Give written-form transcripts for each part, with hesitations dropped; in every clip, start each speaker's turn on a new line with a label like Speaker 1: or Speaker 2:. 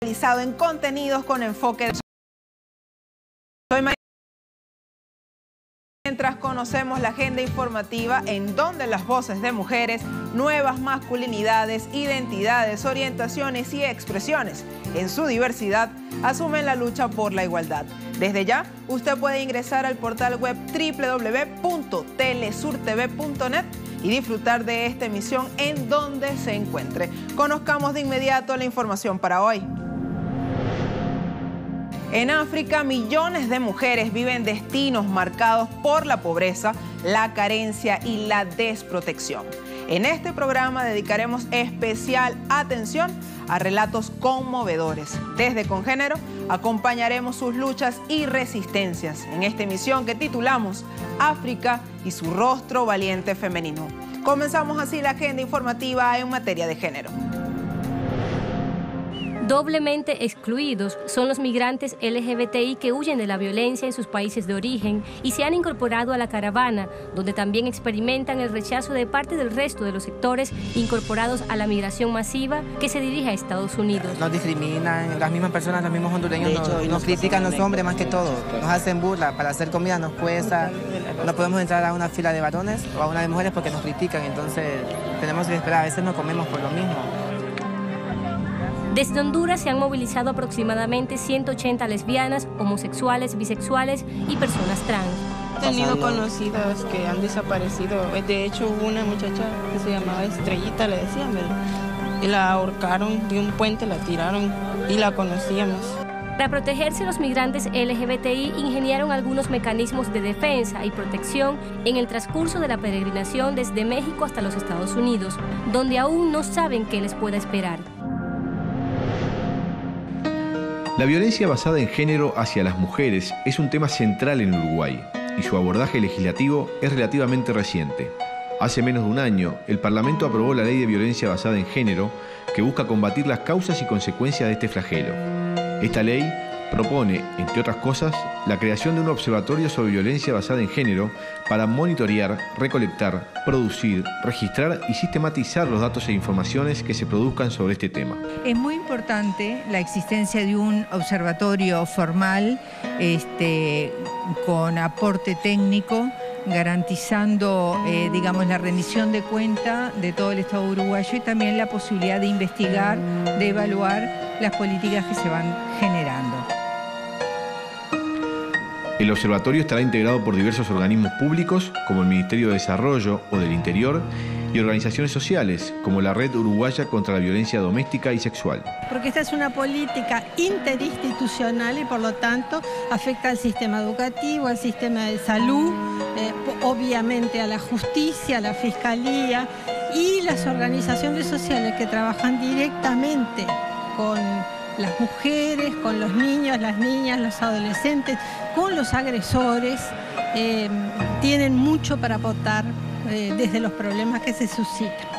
Speaker 1: Realizado en contenidos con enfoque. Soy María. Mientras conocemos la agenda informativa en donde las voces de mujeres, nuevas masculinidades, identidades, orientaciones y expresiones en su diversidad asumen la lucha por la igualdad. Desde ya, usted puede ingresar al portal web www.telesurtv.net y disfrutar de esta emisión en donde se encuentre. Conozcamos de inmediato la información para hoy. En África, millones de mujeres viven destinos marcados por la pobreza, la carencia y la desprotección. En este programa dedicaremos especial atención a relatos conmovedores. Desde Congénero acompañaremos sus luchas y resistencias en esta emisión que titulamos África y su rostro valiente femenino. Comenzamos así la agenda informativa en materia de género.
Speaker 2: Doblemente excluidos son los migrantes LGBTI que huyen de la violencia en sus países de origen y se han incorporado a la caravana, donde también experimentan el rechazo de parte del resto de los sectores incorporados a la migración masiva que se dirige a Estados Unidos.
Speaker 3: Nos discriminan, las mismas personas, los mismos hondureños nos critican los hombres más que todo, nos hacen burla, para hacer comida nos cuesta, no podemos entrar a una fila de varones o a una de mujeres porque nos critican, entonces tenemos que esperar, a veces no comemos por lo mismo.
Speaker 2: Desde Honduras se han movilizado aproximadamente 180 lesbianas, homosexuales, bisexuales y personas trans.
Speaker 4: He tenido conocidos que han desaparecido. De hecho, hubo una muchacha que se llamaba Estrellita, le decían, ¿verdad? Y la ahorcaron de un puente, la tiraron y la conocíamos.
Speaker 2: Para protegerse, los migrantes LGBTI ingeniaron algunos mecanismos de defensa y protección en el transcurso de la peregrinación desde México hasta los Estados Unidos, donde aún no saben qué les pueda esperar.
Speaker 5: La violencia basada en género hacia las mujeres es un tema central en Uruguay y su abordaje legislativo es relativamente reciente. Hace menos de un año, el Parlamento aprobó la Ley de Violencia Basada en Género que busca combatir las causas y consecuencias de este flagelo. Esta ley propone, entre otras cosas, la creación de un observatorio sobre violencia basada en género para monitorear, recolectar, producir, registrar y sistematizar los datos e informaciones que se produzcan sobre este tema.
Speaker 6: Es muy importante la existencia de un observatorio formal con aporte técnico, garantizando digamos, la rendición de cuenta de todo el Estado uruguayo y también la posibilidad de investigar, de evaluar las políticas que se van generando.
Speaker 5: El observatorio estará integrado por diversos organismos públicos, como el Ministerio de Desarrollo o del Interior, y organizaciones sociales, como la Red Uruguaya contra la Violencia Doméstica y Sexual.
Speaker 7: Porque esta es una política interinstitucional y por lo tanto afecta al sistema educativo, al sistema de salud, obviamente a la justicia, a la fiscalía y las organizaciones sociales que trabajan directamente con las mujeres, con los niños, las niñas, los adolescentes, con los agresores, tienen mucho para aportar desde los problemas que se suscitan.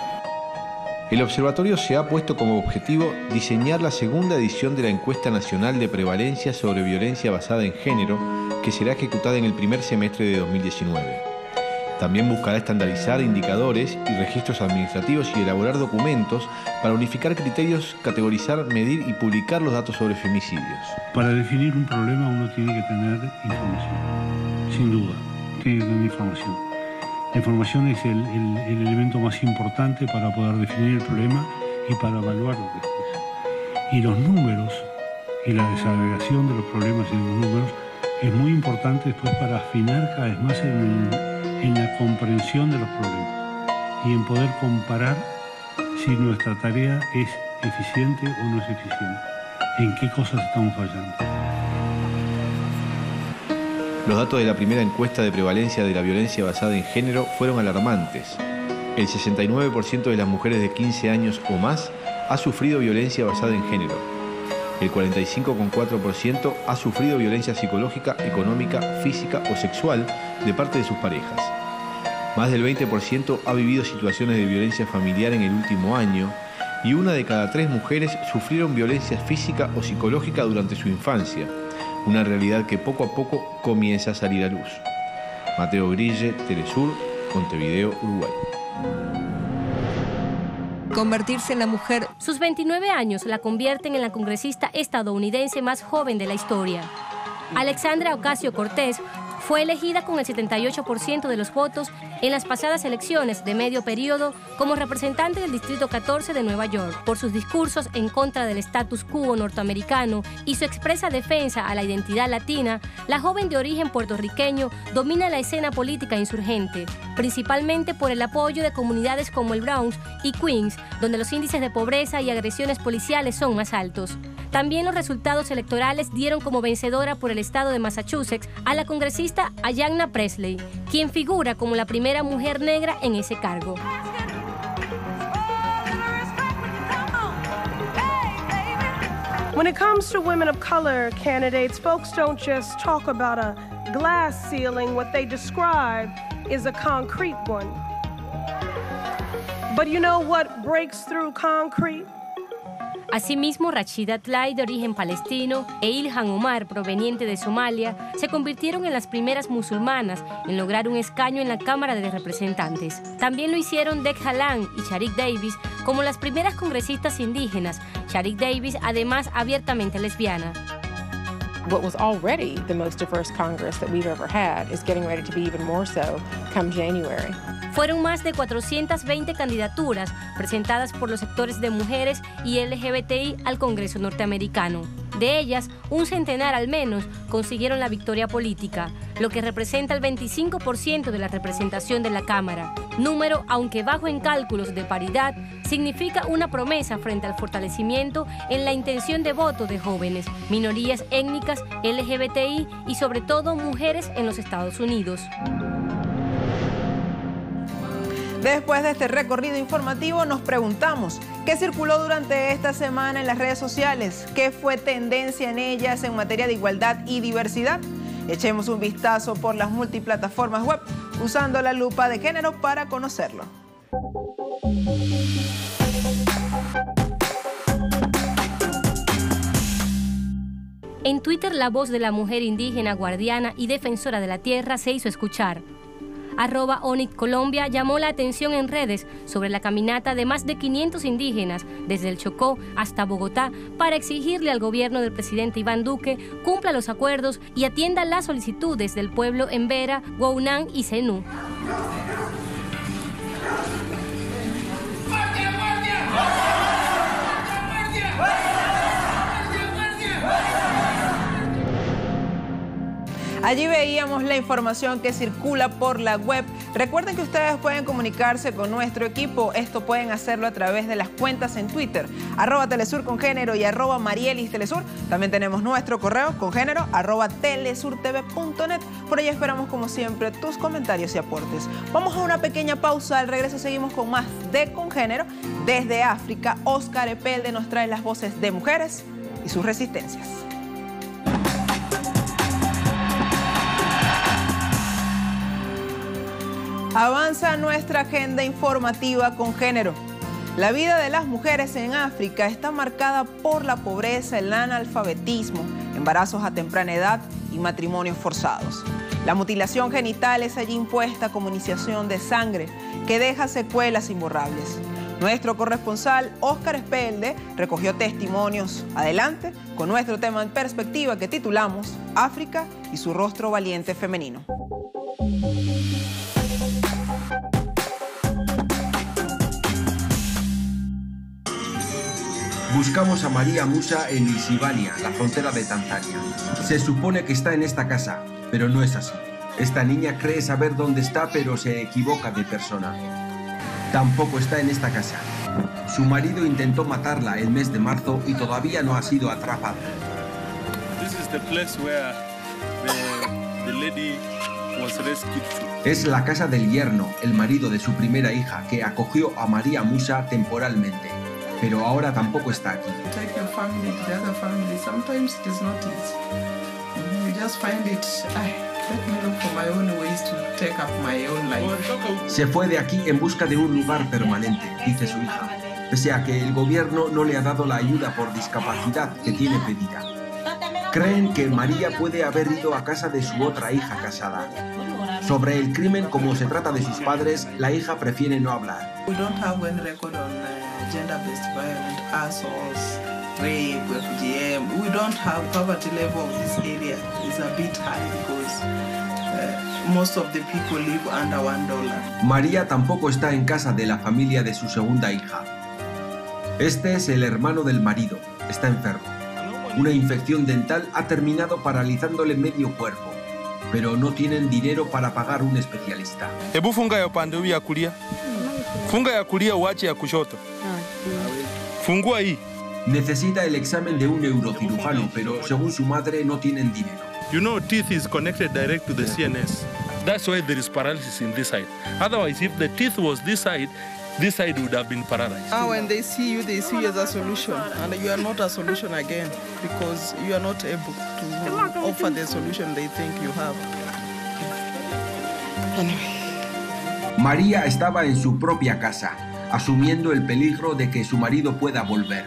Speaker 5: El observatorio se ha puesto como objetivo diseñar la segunda edición de la Encuesta Nacional de Prevalencia sobre Violencia Basada en Género, que será ejecutada en el primer semestre de 2019. También buscará estandarizar indicadores y registros administrativos y elaborar documentos para unificar criterios, categorizar, medir y publicar los datos sobre femicidios.
Speaker 8: Para definir un problema uno tiene que tener información, sin duda, tiene que tener información. La información es el elemento más importante para poder definir el problema y para evaluarlo después. Y los números y la desagregación de los problemas y de los números es muy importante después para afinar cada vez más en la comprensión de los problemas y en poder comparar si nuestra tarea es eficiente o no es eficiente, en qué cosas estamos fallando.
Speaker 5: Los datos de la primera encuesta de prevalencia de la violencia basada en género fueron alarmantes. El 69% de las mujeres de 15 años o más ha sufrido violencia basada en género. El 45,4% ha sufrido violencia psicológica, económica, física o sexual de parte de sus parejas. Más del 20% ha vivido situaciones de violencia familiar en el último año y 1 de cada 3 mujeres sufrieron violencia física o psicológica durante su infancia, una realidad que poco a poco comienza a salir a luz. Mateo Grille, Telesur, Montevideo, Uruguay.
Speaker 9: convertirse en la mujer.
Speaker 2: Sus 29 años la convierten en la congresista estadounidense más joven de la historia. Alexandra Ocasio-Cortez fue elegida con el 78% de los votos en las pasadas elecciones de medio periodo como representante del Distrito 14 de Nueva York. Por sus discursos en contra del status quo norteamericano y su expresa defensa a la identidad latina, la joven de origen puertorriqueño domina la escena política insurgente, principalmente por el apoyo de comunidades como el Bronx y Queens, donde los índices de pobreza y agresiones policiales son más altos. También los resultados electorales dieron como vencedora por el estado de Massachusetts a la congresista Ayanna Pressley, quien figura como la primera mujer negra en ese cargo.
Speaker 10: When it comes to women of color candidates, folks don't just talk about a glass ceiling. What they describe is a concrete one. But you know what breaks through concrete?
Speaker 2: Asimismo, Rashida Tlaib, de origen palestino, e Ilhan Omar, proveniente de Somalia, se convirtieron en las primeras musulmanas en lograr un escaño en la Cámara de Representantes. También lo hicieron Dec Halan y Shariq Davis como las primeras congresistas indígenas, Shariq Davis además abiertamente lesbiana.
Speaker 11: What was already the most diverse Congress that we've ever had is getting ready to be even more so come January.
Speaker 2: Fueron más de 420 candidaturas presentadas por los sectores de mujeres y LGBTI al Congreso norteamericano. De ellas, un centenar al menos consiguieron la victoria política, lo que representa el 25% de la representación de la Cámara. Número, aunque bajo en cálculos de paridad, significa una promesa frente al fortalecimiento en la intención de voto de jóvenes, minorías étnicas, LGBTI y sobre todo mujeres en los Estados Unidos.
Speaker 1: Después de este recorrido informativo nos preguntamos, ¿qué circuló durante esta semana en las redes sociales? ¿Qué fue tendencia en ellas en materia de igualdad y diversidad? Echemos un vistazo por las multiplataformas web usando la lupa de género para conocerlo.
Speaker 2: En Twitter, la voz de la mujer indígena, guardiana y defensora de la tierra se hizo escuchar. @Onic Colombia llamó la atención en redes sobre la caminata de más de 500 indígenas desde el Chocó hasta Bogotá para exigirle al gobierno del presidente Iván Duque cumpla los acuerdos y atienda las solicitudes del pueblo en Vera, Guaunán y Zenú.
Speaker 1: Allí veíamos la información que circula por la web. Recuerden que ustedes pueden comunicarse con nuestro equipo. Esto pueden hacerlo a través de las cuentas en Twitter, @TelesurConGénero y @MarielisTelesur. También tenemos nuestro correo congénero @telesurtv.net. Por ello esperamos como siempre tus comentarios y aportes. Vamos a una pequeña pausa. Al regreso seguimos con más de Congénero. Desde África, Óscar Epelde nos trae las voces de mujeres y sus resistencias. Avanza nuestra agenda informativa con género. La vida de las mujeres en África está marcada por la pobreza, el analfabetismo, embarazos a temprana edad y matrimonios forzados. La mutilación genital es allí impuesta como iniciación de sangre que deja secuelas imborrables. Nuestro corresponsal Óscar Epelde recogió testimonios. Adelante con nuestro tema en perspectiva que titulamos África y su rostro valiente femenino.
Speaker 12: Buscamos a María Musa en Isibania, la frontera de Tanzania. Se supone que está en esta casa, pero no es así. Esta niña cree saber dónde está, pero se equivoca de persona. Tampoco está en esta casa. Su marido intentó matarla el mes de marzo y todavía no ha sido atrapada. Es la casa del yerno, el marido de su primera hija, que acogió a María Musa temporalmente. Pero ahora tampoco está aquí. Se fue de aquí en busca de un lugar permanente, dice su hija, pese a que el gobierno no le ha dado la ayuda por discapacidad que tiene pedida. Creen que María puede haber ido a casa de su otra hija casada. Sobre el crimen, como se trata de sus padres, la hija prefiere no hablar.
Speaker 9: gender-based violence, assaults, rape, FGM. We don't have poverty level of this area. It's a bit high because most of the people live under $1.
Speaker 12: María tampoco está en casa de la familia de su segunda hija. Este es el hermano del marido. Está enfermo. Una infección dental ha terminado paralizándole medio cuerpo, pero no tienen dinero para pagar un especialista.
Speaker 13: Hebu funga ya upande huu ya kulia. Funga ya kulia uache ya kushoto. Fungua hii.
Speaker 12: Necesita el examen de un neurocirujano, pero según su madre no tienen dinero.
Speaker 13: You know, teeth is connected direct to the CNS. That's why there is paralysis in this side. Otherwise, if the teeth was this side would have been paralyzed.
Speaker 9: When they see you as a solution, and you are not a solution again because you are not able to offer the solution they think you have. Anyway.
Speaker 12: María estaba en su propia casa, asumiendo el peligro de que su marido pueda volver.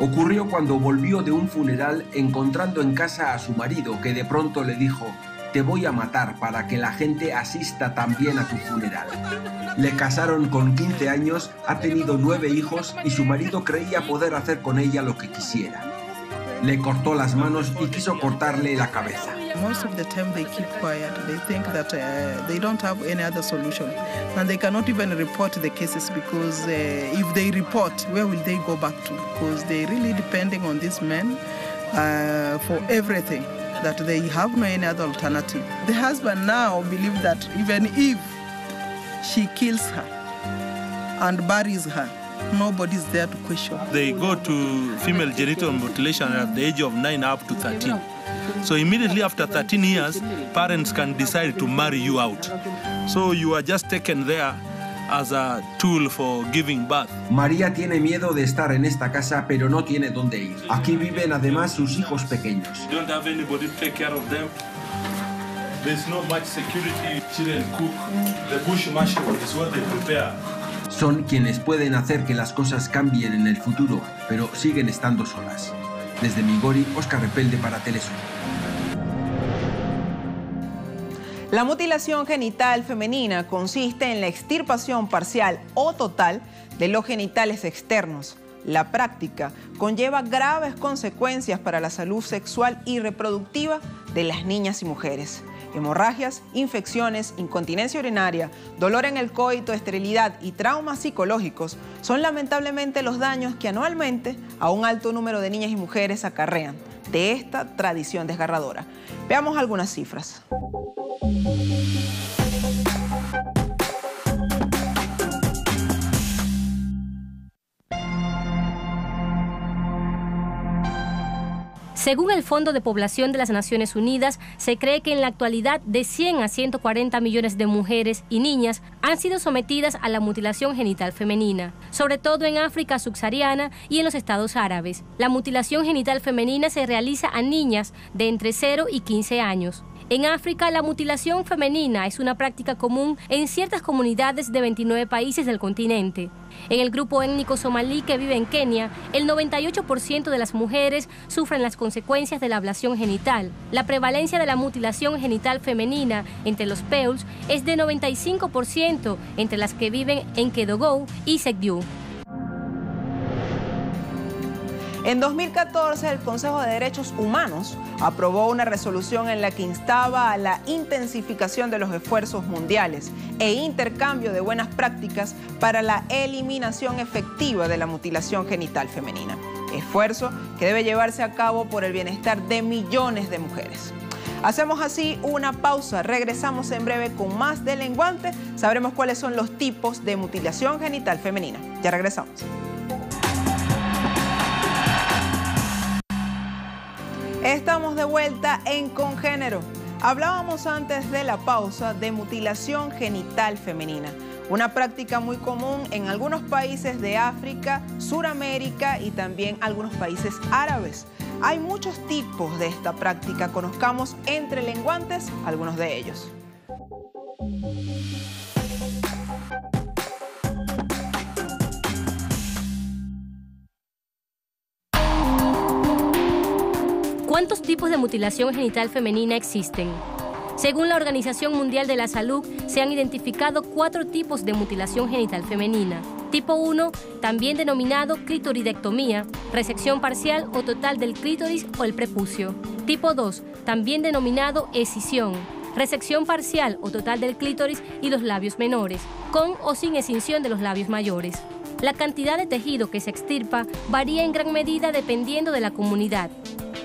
Speaker 12: Ocurrió cuando volvió de un funeral encontrando en casa a su marido, que de pronto le dijo: te voy a matar para que la gente asista también a tu funeral. Le casaron con 15 años, ha tenido 9 hijos y su marido creía poder hacer con ella lo que quisiera. Le cortó las manos y quiso cortarle la cabeza.
Speaker 9: Most of the time they keep quiet. They think that they don't have any other solution. And they cannot even report the cases because if they report, where will they go back to? Because they're really depending on these men for everything, that they have no any other alternative. The husband now believes that even if she kills her and buries her, nobody's there to question.
Speaker 13: They go to female genital mutilation at the age of 9 up to 13. So immediately after 13 years, parents can decide to marry you out. So you are just taken there as a tool for giving birth.
Speaker 12: María tiene miedo de estar en esta casa, pero no tiene dónde ir. Aquí viven además sus hijos pequeños.
Speaker 13: Don't have anybody to take care of them. There's not much security. Children cook. The bush mushroom is what they prepare.
Speaker 12: Son quienes pueden hacer que las cosas cambien en el futuro, pero siguen estando solas. Desde Migori, Óscar Repelde para Telesur.
Speaker 1: La mutilación genital femenina consiste en la extirpación parcial o total de los genitales externos. La práctica conlleva graves consecuencias para la salud sexual y reproductiva de las niñas y mujeres. Hemorragias, infecciones, incontinencia urinaria, dolor en el coito, esterilidad y traumas psicológicos son lamentablemente los daños que anualmente a un alto número de niñas y mujeres acarrean de esta tradición desgarradora. Veamos algunas cifras.
Speaker 2: Según el Fondo de Población de las Naciones Unidas, se cree que en la actualidad de 100 a 140 millones de mujeres y niñas han sido sometidas a la mutilación genital femenina, sobre todo en África subsahariana y en los estados árabes. La mutilación genital femenina se realiza a niñas de entre 0 y 15 años. En África, la mutilación femenina es una práctica común en ciertas comunidades de 29 países del continente. En el grupo étnico somalí que vive en Kenia, el 98% de las mujeres sufren las consecuencias de la ablación genital. La prevalencia de la mutilación genital femenina entre los Peuls es de 95% entre las que viven en Kédougou y Sédhiou.
Speaker 1: En 2014, el Consejo de Derechos Humanos aprobó una resolución en la que instaba a la intensificación de los esfuerzos mundiales e intercambio de buenas prácticas para la eliminación efectiva de la mutilación genital femenina. Esfuerzo que debe llevarse a cabo por el bienestar de millones de mujeres. Hacemos así una pausa, regresamos en breve con más de Lenguante, sabremos cuáles son los tipos de mutilación genital femenina. Ya regresamos. Estamos de vuelta en Congénero. Hablábamos antes de la pausa de mutilación genital femenina, una práctica muy común en algunos países de África, Suramérica y también algunos países árabes. Hay muchos tipos de esta práctica, conozcamos entre lenguantes algunos de ellos.
Speaker 2: ¿Cuántos tipos de mutilación genital femenina existen? Según la Organización Mundial de la Salud, se han identificado 4 tipos de mutilación genital femenina. Tipo 1, también denominado clitoridectomía, resección parcial o total del clítoris o el prepucio. Tipo 2, también denominado escisión, resección parcial o total del clítoris y los labios menores, con o sin escisión de los labios mayores. La cantidad de tejido que se extirpa varía en gran medida dependiendo de la comunidad.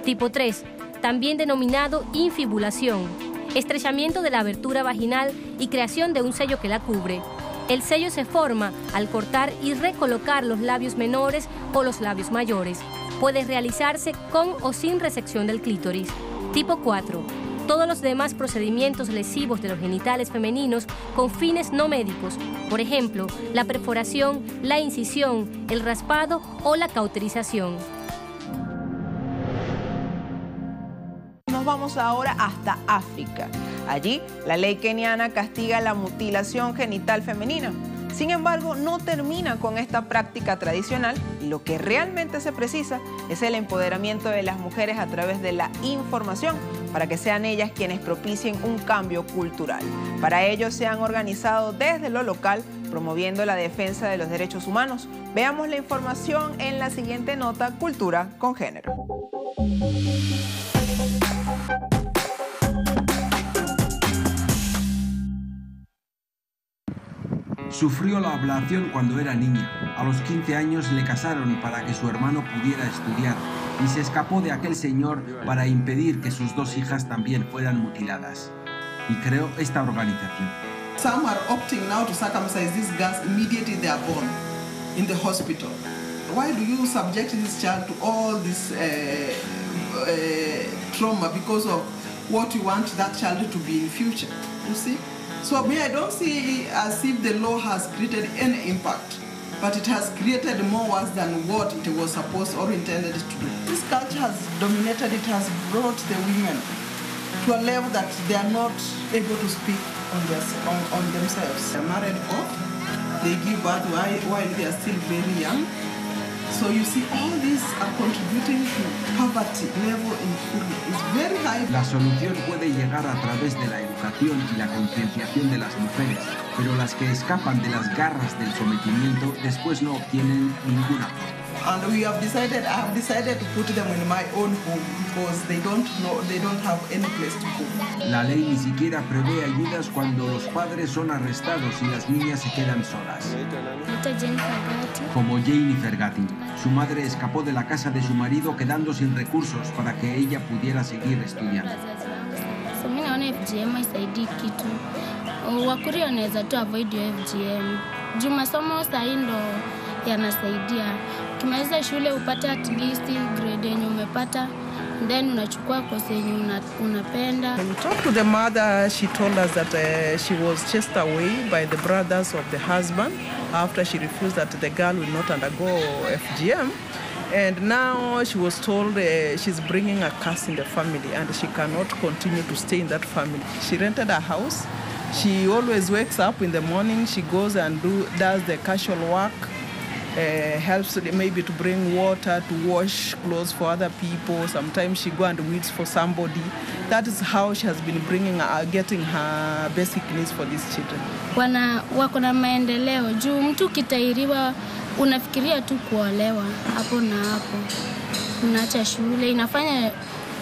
Speaker 2: Tipo 3, también denominado infibulación, estrechamiento de la abertura vaginal y creación de un sello que la cubre. El sello se forma al cortar y recolocar los labios menores o los labios mayores. Puede realizarse con o sin resección del clítoris. Tipo 4. Todos los demás procedimientos lesivos de los genitales femeninos con fines no médicos, por ejemplo, la perforación, la incisión, el raspado o la cauterización.
Speaker 1: Nos vamos ahora hasta África. Allí, la ley keniana castiga la mutilación genital femenina. Sin embargo, no termina con esta práctica tradicional y lo que realmente se precisa es el empoderamiento de las mujeres a través de la información para que sean ellas quienes propicien un cambio cultural. Para ello se han organizado desde lo local promoviendo la defensa de los derechos humanos. Veamos la información en la siguiente nota, Cultura con Género.
Speaker 12: Sufrió la ablación cuando era niña. A los 15 años le casaron para que su hermano pudiera estudiar y se escapó de aquel señor para impedir que sus dos hijas también fueran mutiladas. Y creó esta organización.
Speaker 9: Some are opting now to circumcise these girls immediately they are born in the hospital. Why do you subject this child to all this trauma because of what you want that child to be in future? You see? So I don't see it as if the law has created any impact, but it has created more worse than what it was supposed or intended to do. This culture has dominated, it has brought the women to a level that they are not able to speak on themselves. They are married off, they give birth while they are still very young. So you see, all these are contributing to poverty level in Kenya. It's very high.
Speaker 12: La solución puede llegar a través de la educación y la concienciación de las mujeres, pero las que escapan de las garras del sometimiento después no obtienen ninguna.
Speaker 9: And I have decided to put them in my own home because they don't have any place to go.
Speaker 12: La ley ni siquiera prevé ayudas cuando los padres son arrestados y las niñas se quedan solas. Como Jennifer Gatti, su madre escapó de la casa de su marido quedando sin recursos para que ella pudiera seguir estudiando.
Speaker 14: Ukimaliza shule upate at least grade yenye umepata, then unachukua course yenye unapenda.
Speaker 9: When we talked to the mother, she told us that she was chased away by the brothers of the husband after she refused that the girl will not undergo FGM. And now she was told she's bringing a curse in the family and she cannot continue to stay in that family. She rented a house. She always wakes up in the morning, she goes and does the casual work. Helps maybe to bring water, to wash clothes for other people. Sometimes she go and weeds for somebody. That is how she has been getting her basic needs for these children.
Speaker 14: Wako na maendeleo juu mtu kitairiwa unafikiria tu kuolewa hapo na hapo. Unaacha shule, inafanya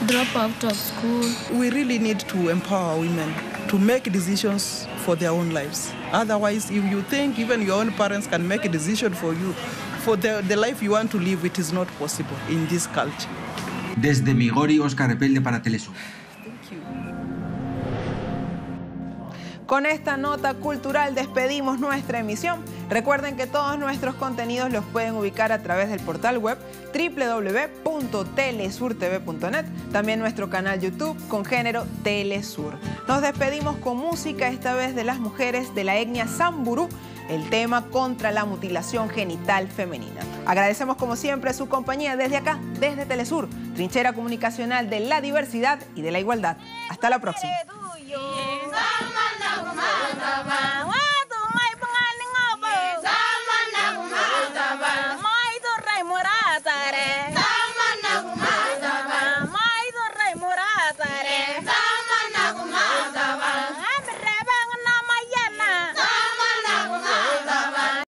Speaker 14: drop out of school.
Speaker 9: We really need to empower women to make decisions for their own lives. Otherwise, if you think even your own parents can make a decision for you, for the life you want to live, it is not possible in this culture.
Speaker 12: Desde Migori, Oscar Rebelde para Telesur.
Speaker 1: Con esta nota cultural despedimos nuestra emisión. Recuerden que todos nuestros contenidos los pueden ubicar a través del portal web www.telesurtv.net, también nuestro canal YouTube con género Telesur. Nos despedimos con música, esta vez de las mujeres de la etnia Samburu, el tema contra la mutilación genital femenina. Agradecemos como siempre su compañía desde acá, desde Telesur, trinchera comunicacional de la diversidad y de la igualdad. Hasta la próxima.